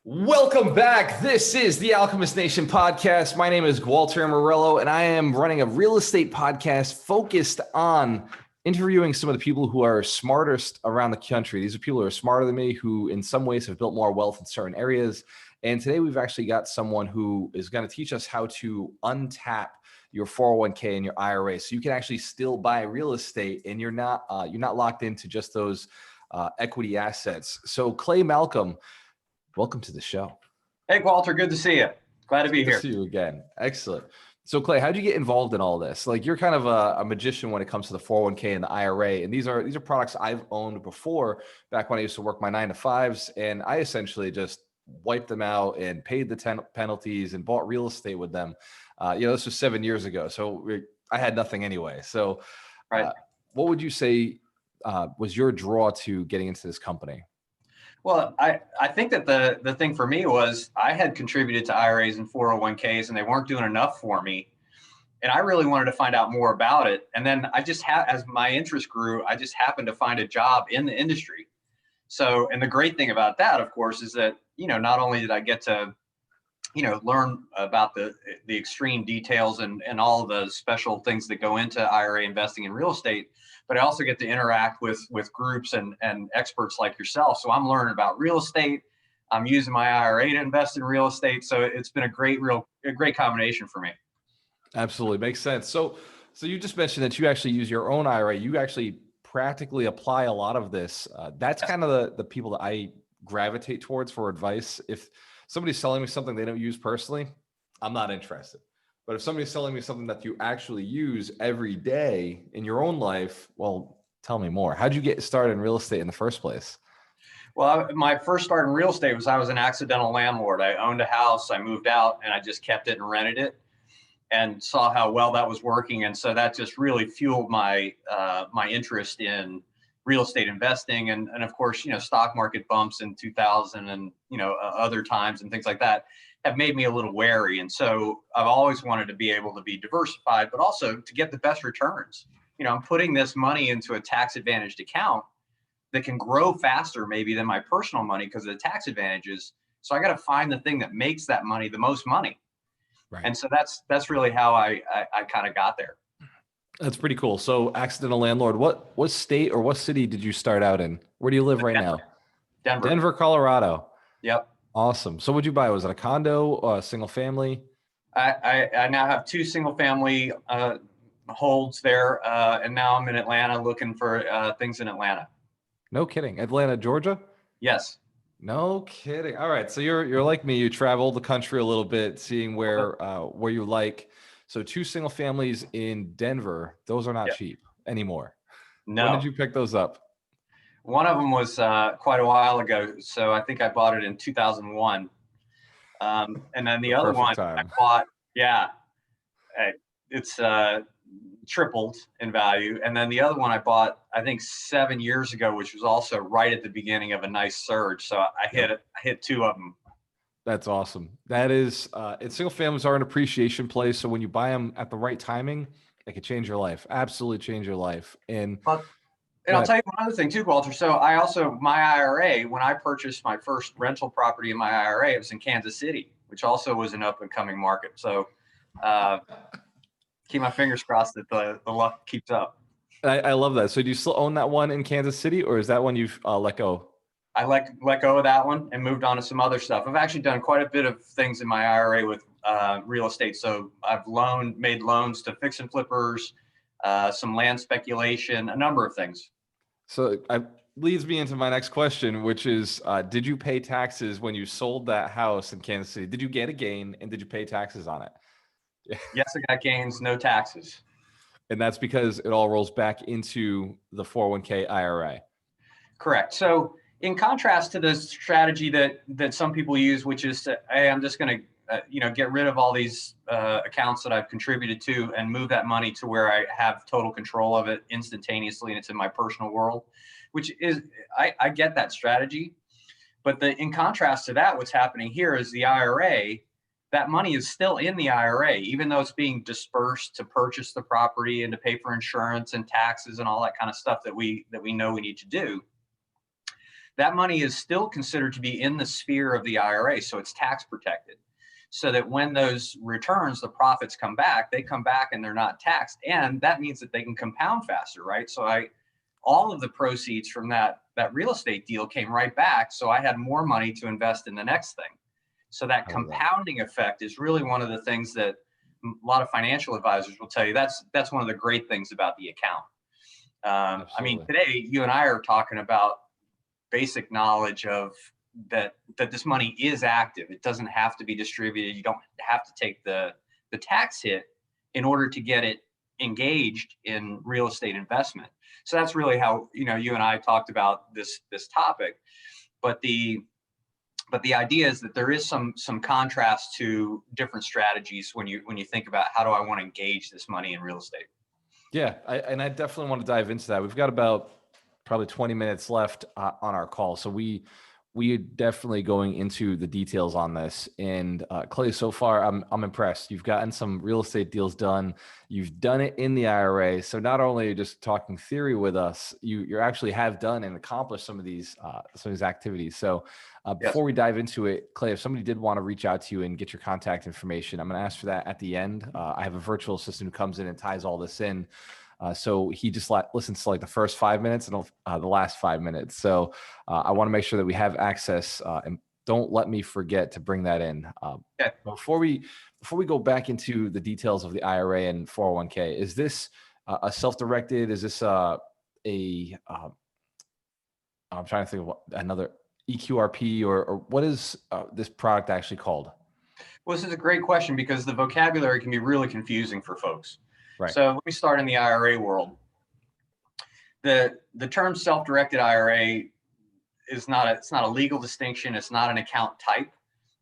Welcome back. This is the Alchemist Nation podcast. My name is Walter Morello, and I am running a real estate podcast focused on interviewing some of the people who are smartest around the country. These are people who are smarter than me, who in some ways have built more wealth in certain areas. And today we've actually got someone who is going to teach us how to untap your 401k and your IRA, so you can actually still buy real estate, and you're not locked into just those equity assets. So Clay Malcom, welcome to the show. Hey, Walter, good to see you. Glad to be here. Good to see you again. Excellent. So Clay, how'd you get involved in all this? Like, you're kind of a magician when it comes to the 401k and the IRA. And these are products I've owned before, back when I used to work my 9-to-5s. And I essentially just wiped them out and paid the penalties and bought real estate with them. This was 7 years ago. So I had nothing anyway. So right. What would you say was your draw to getting into this company? Well, I think that the thing for me was I had contributed to IRAs and 401ks, and they weren't doing enough for me. And I really wanted to find out more about it. And then I just as my interest grew, I just happened to find a job in the industry. So, and the great thing about that, of course, is that, not only did I get to, learn about the extreme details and all of the special things that go into IRA investing in real estate, but I also get to interact with groups and experts like yourself. So I'm learning about real estate. I'm using my IRA to invest in real estate. So it's been a great combination for me. Absolutely. Makes sense. So you just mentioned that you actually use your own IRA. You actually practically apply a lot of this. That's kind of the people that I gravitate towards for advice. If somebody's selling me something they don't use personally, I'm not interested. But if somebody's selling me something that you actually use every day in your own life, well, tell me more. How'd you get started in real estate in the first place? Well, my first start in real estate was I was an accidental landlord. I owned a house, I moved out, and I just kept it and rented it, and saw how well that was working. And so that just really fueled my interest in real estate investing. And of course, stock market bumps in 2000 and, other times and things like that have made me a little wary. And so I've always wanted to be able to be diversified, but also to get the best returns. I'm putting this money into a tax advantaged account that can grow faster maybe than my personal money because of the tax advantages. So I got to find the thing that makes that money the most money. Right. And so that's really how I kind of got there. That's pretty cool. So accidental landlord, what state or what city did you start out in? Where do you live right now? Denver, Colorado. Yep. Awesome. So what'd you buy? Was it a condo or a single family? I now have 2 single family holds there. And now I'm in Atlanta looking for things in Atlanta. No kidding. Atlanta, Georgia? Yes. No kidding. All right. So you're like me. You traveled the country a little bit, seeing where you like. So 2 single families in Denver. Those are not cheap anymore. No. When did you pick those up? One of them was quite a while ago. So I think I bought it in 2001. And then the other one I bought, it's tripled in value. And then the other one I bought, I think 7 years ago, which was also right at the beginning of a nice surge. So I hit 2 of them. That's awesome. That is, and single families are an appreciation play. So when you buy them at the right timing, it could change your life. Absolutely change your life. And I'll tell you one other thing too, Walter. So my IRA, when I purchased my first rental property in my IRA, it was in Kansas City, which also was an up and coming market. So keep my fingers crossed that the luck keeps up. I love that. So do you still own that one in Kansas City, or is that one you've let go? I let go of that one and moved on to some other stuff. I've actually done quite a bit of things in my IRA with real estate. So I've made loans to fix and flippers, some land speculation, a number of things. So it leads me into my next question, which is, did you pay taxes when you sold that house in Kansas City? Did you get a gain, and did you pay taxes on it? Yes, I got gains, no taxes. And that's because it all rolls back into the 401k IRA. Correct. So in contrast to the strategy that some people use, which is to, hey, I'm just going to get rid of all these accounts that I've contributed to and move that money to where I have total control of it instantaneously and it's in my personal world, which is, I get that strategy. But in contrast to that, what's happening here is the IRA, that money is still in the IRA, even though it's being dispersed to purchase the property and to pay for insurance and taxes and all that kind of stuff that we know we need to do. that money is still considered to be in the sphere of the IRA. So it's tax protected. So that when those returns, the profits come back, they come back and they're not taxed. And that means that they can compound faster, right? So all of the proceeds from that real estate deal came right back. So I had more money to invest in the next thing. So that compounding effect is really one of the things that a lot of financial advisors will tell you. That's one of the great things about the account. I mean, today you and I are talking about basic knowledge of that this money is active. It doesn't have to be distributed. You don't have to take the tax hit in order to get it engaged in real estate investment. So that's really how, you and I talked about this topic. But the idea is that there is some contrast to different strategies when you think about how do I want to engage this money in real estate. Yeah, I definitely want to dive into that. We've got about probably 20 minutes left on our call, so we are definitely going into the details on this. And Clay, so far I'm impressed. You've gotten some real estate deals done. You've done it in the IRA. So not only are you just talking theory with us, you actually have done and accomplished some of these activities. So before we dive into it, Clay, if somebody did want to reach out to you and get your contact information, I'm going to ask for that at the end. I have a virtual assistant who comes in and ties all this in. So he just listens to like the first 5 minutes and the last 5 minutes. So I want to make sure that we have access, and don't let me forget to bring that in. Before we go back into the details of the IRA and 401k, is this a self-directed? Is this I'm trying to think of another EQRP or what is this product actually called? Well, this is a great question because the vocabulary can be really confusing for folks. Right. So let me start in the IRA world. The term self-directed IRA it's not a legal distinction. It's not an account type.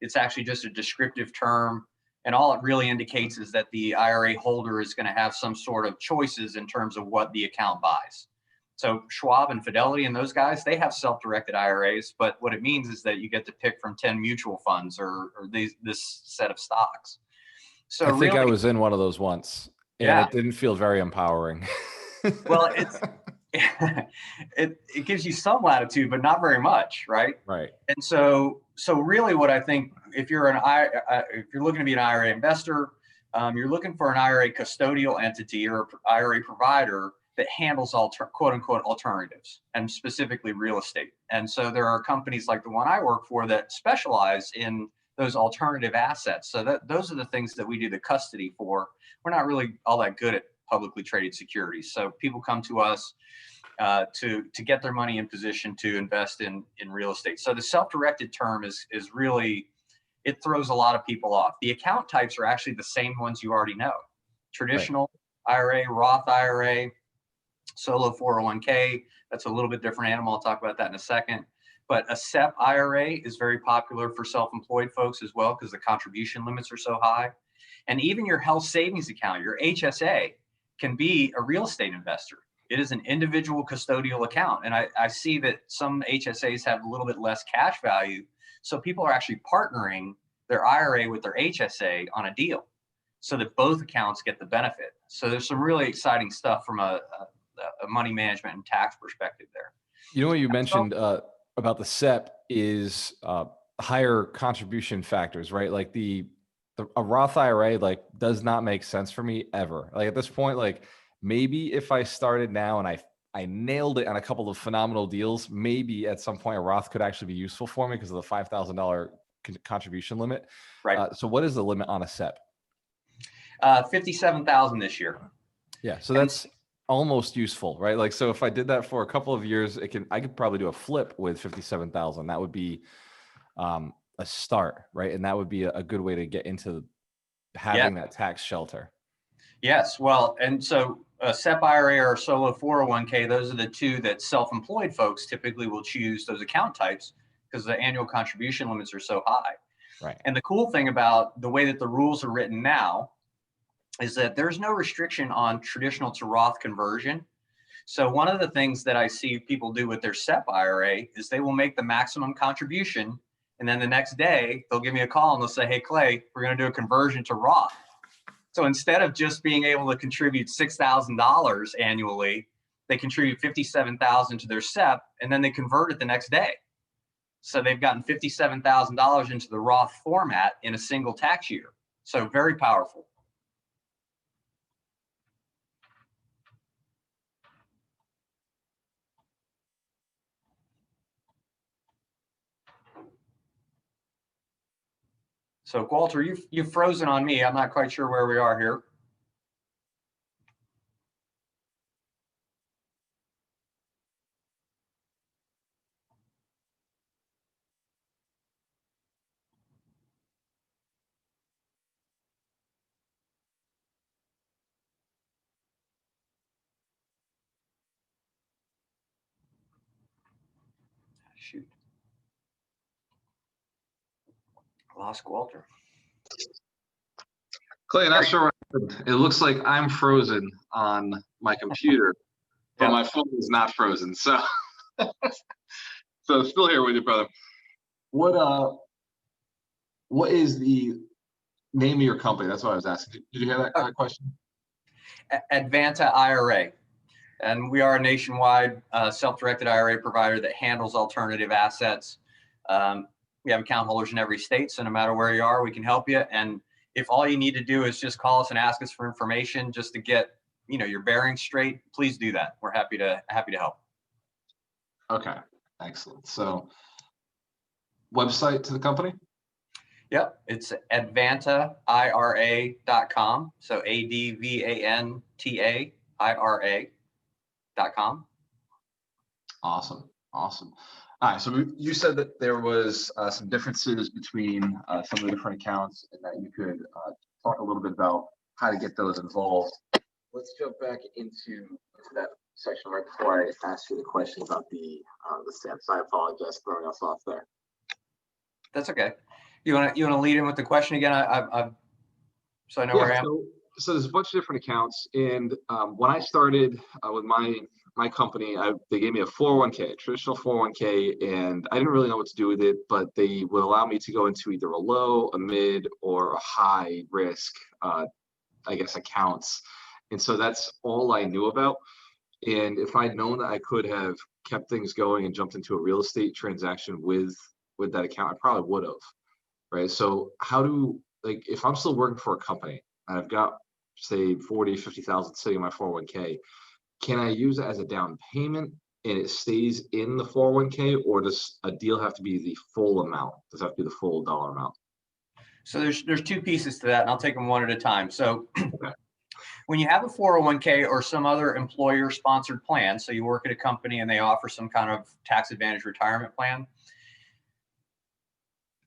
It's actually just a descriptive term. And all it really indicates is that the IRA holder is going to have some sort of choices in terms of what the account buys. So Schwab and Fidelity and those guys, they have self-directed IRAs, but what it means is that you get to pick from 10 mutual funds or this set of stocks. So I think I was in one of those once, and it didn't feel very empowering. Well, it gives you some latitude, but not very much, right? Right. And so really, what I think, if you're looking to be an IRA investor, you're looking for an IRA custodial entity or IRA provider that handles quote unquote alternatives, and specifically real estate. And so there are companies like the one I work for that specialize in those alternative assets. So those are the things that we do the custody for. We're not really all that good at publicly traded securities. So people come to us to get their money in position to invest in real estate. So the self-directed term is really, it throws a lot of people off. The account types are actually the same ones you already know. Traditional IRA, Roth IRA, solo 401k, that's a little bit different animal. I'll talk about that in a second. But a SEP IRA is very popular for self-employed folks as well because the contribution limits are so high. And even your health savings account, your HSA, can be a real estate investor. It is an individual custodial account. And I see that some HSAs have a little bit less cash value. So people are actually partnering their IRA with their HSA on a deal so that both accounts get the benefit. So there's some really exciting stuff from a money management and tax perspective there. You know what you mentioned about the SEP is higher contribution factors, right? Like a Roth IRA does not make sense for me ever. Like at this point, maybe if I started now and I nailed it on a couple of phenomenal deals, maybe at some point a Roth could actually be useful for me because of the $5,000 contribution limit. Right. So what is the limit on a SEP? 57,000 this year. Yeah. So that's almost useful, right? So if I did that for a couple of years, I could probably do a flip with 57,000. That would be a start, right? And that would be a good way to get into having that tax shelter. Yes. Well, and so a SEP IRA or solo 401k, those are the two that self-employed folks typically will choose those account types because the annual contribution limits are so high. Right. And the cool thing about the way that the rules are written now is that there's no restriction on traditional to Roth conversion. So one of the things that I see people do with their SEP IRA is they will make the maximum contribution. And then the next day they'll give me a call and they'll say, hey, Clay, we're going to do a conversion to Roth. So instead of just being able to contribute $6,000 annually, they contribute $57,000 to their SEP, and then they convert it the next day. So they've gotten $57,000 into the Roth format in a single tax year. So very powerful. So Walter, you've frozen on me. I'm not quite sure where we are here. Shoot. I lost Walter. Clay, not sure what happened. It looks like I'm frozen on my computer, but my phone is not frozen. So, so still here with you, brother. What is the name of your company? That's what I was asking. Did you hear that question? Advanta IRA. And we are a nationwide self-directed IRA provider that handles alternative assets. We have account holders in every state, so no matter where you are, we can help you. And if all you need to do is just call us and ask us for information just to get, you know, your bearings straight, please do that. We're happy to help. Okay, excellent. So, website to the company? Yep, it's advantaira.com. So ADVANTAIRA.com. Awesome. Awesome. All right. So you said that there was some differences between some of the different accounts, and that you could talk a little bit about how to get those involved. Let's jump back into that section right before I ask you the question about the stamps. I apologize for throwing us off there. That's okay. You want to lead in with the question again? So I know where I am. So there's a bunch of different accounts, and when I started with my company, they gave me a 401k, a traditional 401k, and I didn't really know what to do with it, but they would allow me to go into either a low, a mid, or a high risk, I guess, accounts. And so that's all I knew about. And if I'd known that I could have kept things going and jumped into a real estate transaction with that account, I probably would have. Right. So if I'm still working for a company and I've got, say, 40, 50,000 sitting in my 401k, can I use it as a down payment and it stays in the 401k, or does a deal have to be the full amount? Does it have to be the full dollar amount? So there's two pieces to that, and I'll take them one at a time. So when you have a 401k or some other employer sponsored plan, so you work at a company and they offer some kind of tax advantage retirement plan,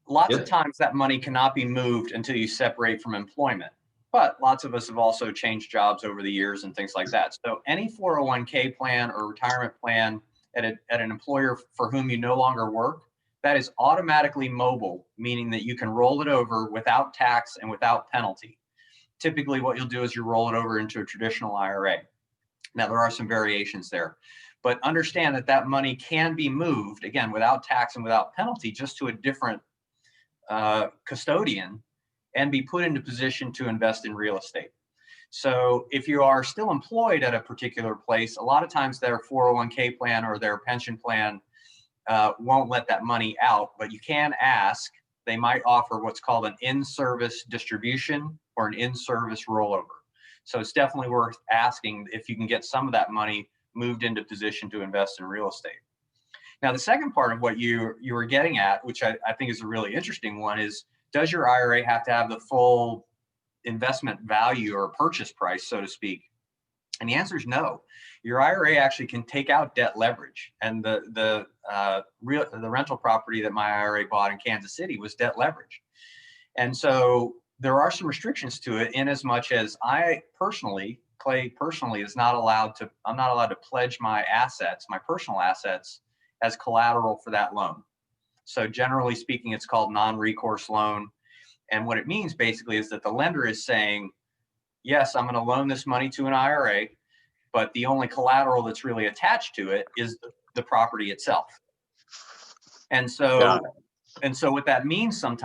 lots of times that money cannot be moved until you separate from employment. But lots of us have also changed jobs over the years and things like that. So any 401k plan or retirement plan at an employer for whom you no longer work, that is automatically mobile, meaning that you can roll it over without tax and without penalty. Typically what you'll do is you roll it over into a traditional IRA. Now there are some variations there, but understand that money can be moved, again, without tax and without penalty, just to a different custodian, and be put into position to invest in real estate. So if you are still employed at a particular place, a lot of times their 401k plan or their pension plan won't let that money out, but you can ask. They might offer what's called an in-service distribution or an in-service rollover. So it's definitely worth asking if you can get some of that money moved into position to invest in real estate. Now, the second part of what you were getting at, which I think is a really interesting one, is does your IRA have to have the full investment value or purchase price, so to speak? And the answer is no. Your IRA actually can take out debt leverage. And the rental property that my IRA bought in Kansas City was debt leverage. And so there are some restrictions to it, in as much as Clay personally is not allowed to, I'm not allowed to pledge my assets, my personal assets, as collateral for that loan. So generally speaking, it's called non-recourse loan. And what it means basically is that the lender is saying, yes, I'm going to loan this money to an IRA, but the only collateral that's really attached to it is the property itself. And so what that means sometimes